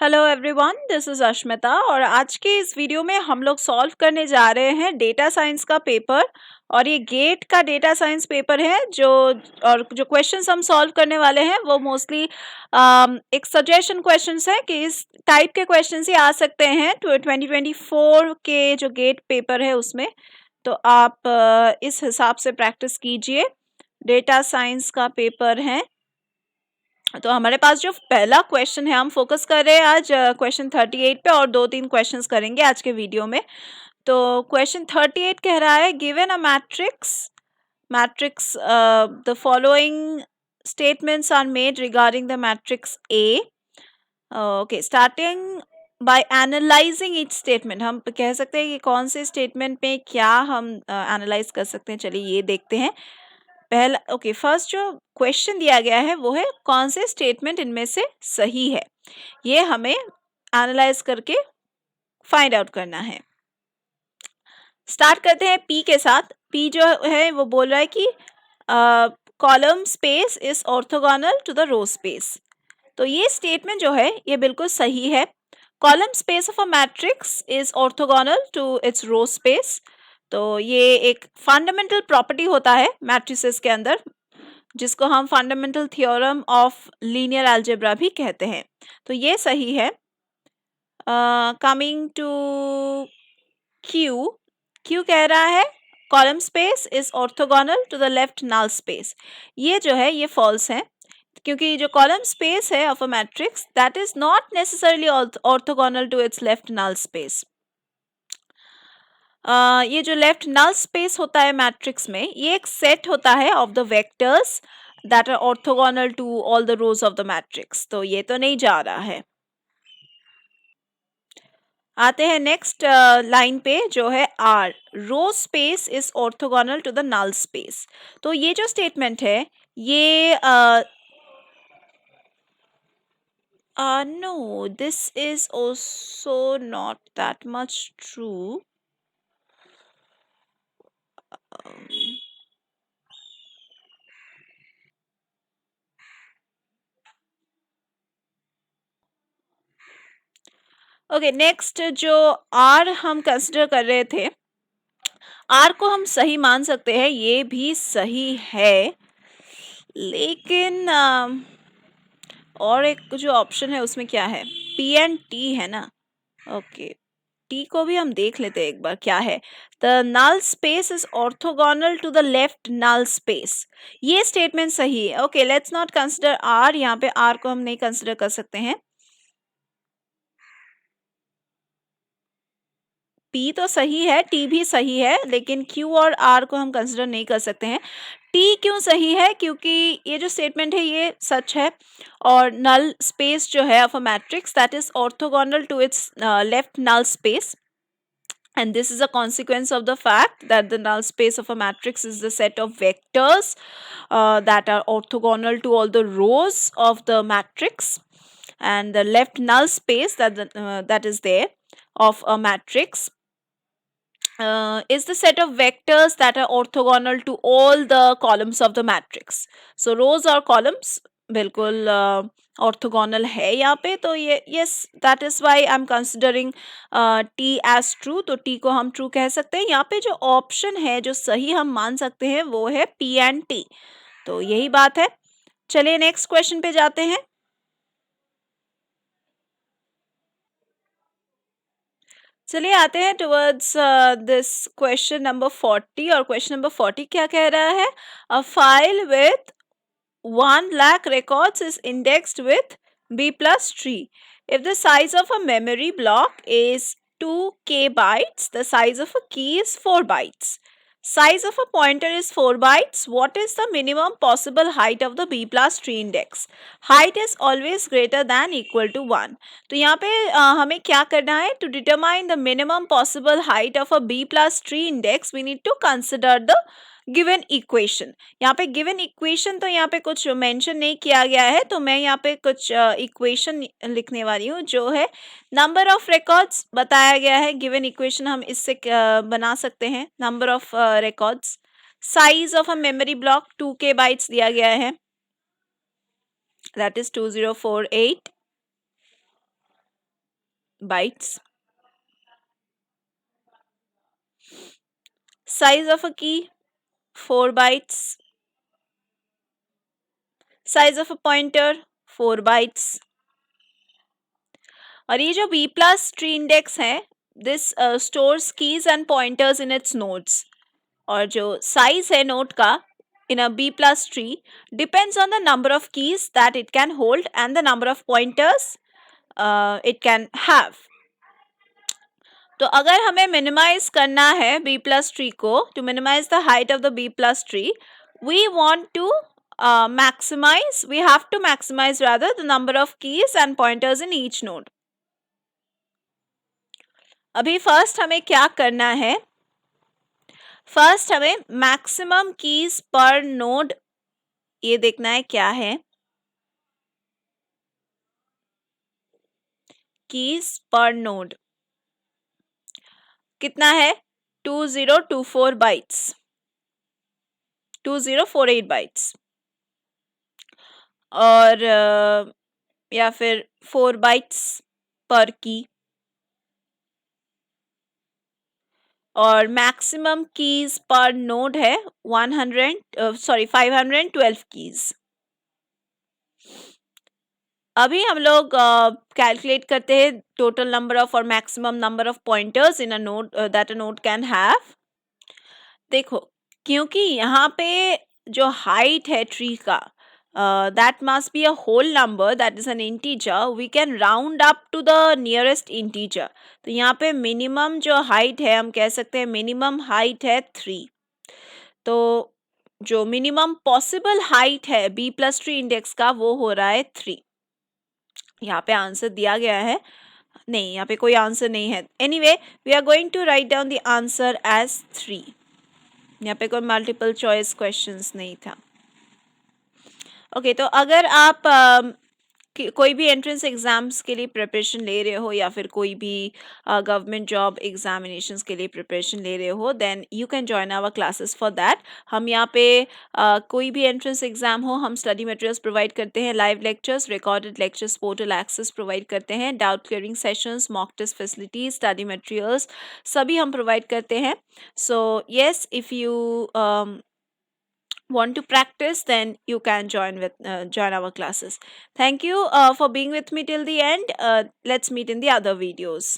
Hello everyone, this is Ashmita और आज के इस वीडियो में हम लोग सॉल्व करने जा रहे हैं डेटा साइंस का पेपर। और ये गेट का डेटा साइंस पेपर है जो क्वेश्चंस हम सॉल्व करने वाले हैं वो मोस्टली एक सजेशन क्वेश्चंस है कि इस टाइप के क्वेश्चंस ही आ सकते हैं 2024 के जो गेट पेपर है उसमें। तो आप इस हिसाब से प्रैक्टिस कीजिए। डेटा साइंस का पेपर है। तो हमारे पास जो पहला क्वेश्चन है, हम फोकस कर रहे हैं आज क्वेश्चन 38 पे और 2-3 क्वेश्चंस करेंगे आज के वीडियो में। तो क्वेश्चन 38 कह रहा है given a matrix the following statements are made regarding the matrix A. Okay, starting by analysing each statement. हम कह सकते हैं कि कौन से स्टेटमेंट में क्या हम एनालाइज कर सकते हैं। चलिए ये देखते हैं। पहला फर्स्ट जो क्वेश्चन दिया गया है वो है कौन से स्टेटमेंट इनमें से सही है, ये हमें एनालाइज करके फाइंड आउट करना है। स्टार्ट करते हैं पी के साथ। पी जो है वो बोल रहा है कि column space is orthogonal to the row space. तो ये स्टेटमेंट जो है ये बिल्कुल सही है। Column space of a matrix is orthogonal to its row space. तो ये एक फंडामेंटल प्रॉपर्टी होता है मैट्रिसेस के अंदर, जिसको हम fundamental theorem of linear algebra भी कहते हैं। तो ये सही है। Coming to Q. क्यू कह रहा है column space is orthogonal to the left null space. ये जो है ये फॉल्स है, क्योंकि जो कॉलम स्पेस है of a matrix that is not necessarily orthogonal to its left null space. ये जो लेफ्ट नल स्पेस होता है मैट्रिक्स में, ये एक सेट होता है of the vectors that are orthogonal to all the rows of the matrix. तो ये तो नहीं जा रहा है। आते हैं नेक्स्ट लाइन पे जो है R, row space is orthogonal to the null space. तो ये जो स्टेटमेंट है ये no, this is also not that much true. Okay, next जो आर हम कंसिडर कर रहे थे, आर को हम सही मान सकते हैं, ये भी सही है। लेकिन और एक जो ऑप्शन है उसमें क्या है, पी एंड टी है ना। ओके, टी को भी हम देख लेते हैं एक बार क्या है। The null space is orthogonal to the left null space. ये स्टेटमेंट सही है। Okay, let's not consider R. यहाँ पे आर को हम नहीं कंसिडर कर सकते हैं। पी तो सही है, टी भी सही है, लेकिन क्यू और आर को हम कंसिडर नहीं कर सकते हैं। टी क्यों सही है? क्योंकि ये जो स्टेटमेंट है ये सच है और नल स्पेस जो है of a matrix that is orthogonal to its left null space, and this is a consequence of the fact that the null space of a matrix is the set of vectors that are orthogonal to all the rows of the matrix, and the left null space that is there of a matrix is the set of vectors that are orthogonal to all the columns of the matrix. So rows or columns बिल्कुल orthogonal है यहाँ पे। तो ये yes, that is why I am considering T as true. तो T को हम true कह सकते हैं। यहाँ पे जो ऑप्शन है जो सही हम मान सकते हैं वो है पी एंड टी। तो यही बात है। चलिए नेक्स्ट क्वेश्चन पे जाते हैं। चलिए आते हैं टुवर्ड्स दिस क्वेश्चन नंबर 40। और क्वेश्चन नंबर 40 क्या कह रहा है? A file with 1 lakh records is indexed with B plus tree. If the size of a memory block is 2k bytes, the size of a key is 4 bytes. Size of a pointer is 4 bytes. What is the minimum possible height of the B plus tree index? Height is always greater than equal to 1. तो यहाँ पे हमें क्या करना है? To determine the minimum possible height of a B plus tree index, we need to consider the given equation. यहाँ पे given equation तो यहाँ पे कुछ मेंशन नहीं किया गया है, तो मैं यहाँ पे कुछ इक्वेशन लिखने वाली हूँ जो है नंबर ऑफ रिकॉर्ड्स बताया गया है। गिवन इक्वेशन हम इससे बना सकते हैं। Number of records, size of a memory block 2k bytes दिया गया है, that is 2048। bytes. Size of a key 4 bytes. Size of a pointer 4 bytes. और ये जो B plus tree index है, this stores keys and pointers in its nodes. और जो size है node का in a B plus tree depends on the number of keys that it can hold and the number of pointers it can have. तो अगर हमें minimise करना है B plus tree को, to minimize the height of the B plus tree, we want to we have to maximize rather the number of keys and pointers in each node. अभी first हमें क्या करना है, first हमें maximum keys पर node ये देखना है क्या है, कीज पर नोड कितना है 2024 बाइट्स, 2048 बाइट्स, और या फिर 4 बाइट्स पर की, और मैक्सिमम कीज पर नोड है 512 कीज. अभी हम लोग कैलकुलेट करते हैं टोटल नंबर ऑफ और maximum number of pointers in a node that a node can have. देखो क्योंकि यहाँ पे जो हाइट है ट्री का that must be a whole number, that is an integer, we can round up to the nearest integer. तो यहाँ पे मिनिमम जो हाइट है हम कह सकते हैं मिनिमम हाइट है 3. तो जो मिनिमम पॉसिबल हाइट है B plus tree इंडेक्स का वो हो रहा है 3. यहाँ पे आंसर दिया गया है, नहीं यहाँ पे कोई आंसर नहीं है. Anyway we are going to write down the answer as 3. यहाँ पे कोई मल्टीपल चॉइस क्वेश्चंस नहीं था. ओके तो अगर आप कोई भी एंट्रेंस एग्ज़ाम्स के लिए प्रिपरेशन ले रहे हो या फिर कोई भी गवर्नमेंट जॉब एग्जामिनेशंस के लिए प्रिपरेशन ले रहे हो, then you can join our classes for that. हम यहाँ पे कोई भी एंट्रेंस एग्ज़ाम हो हम स्टडी मटेरियल्स प्रोवाइड करते हैं, live lectures, recorded lectures, portal access provide करते हैं, doubt clearing sessions, mock test facilities, study materials सभी हम प्रोवाइड करते हैं. So yes, if you want to practice, then you can join our classes. Thank you for being with me till the end. Let's meet in the other videos.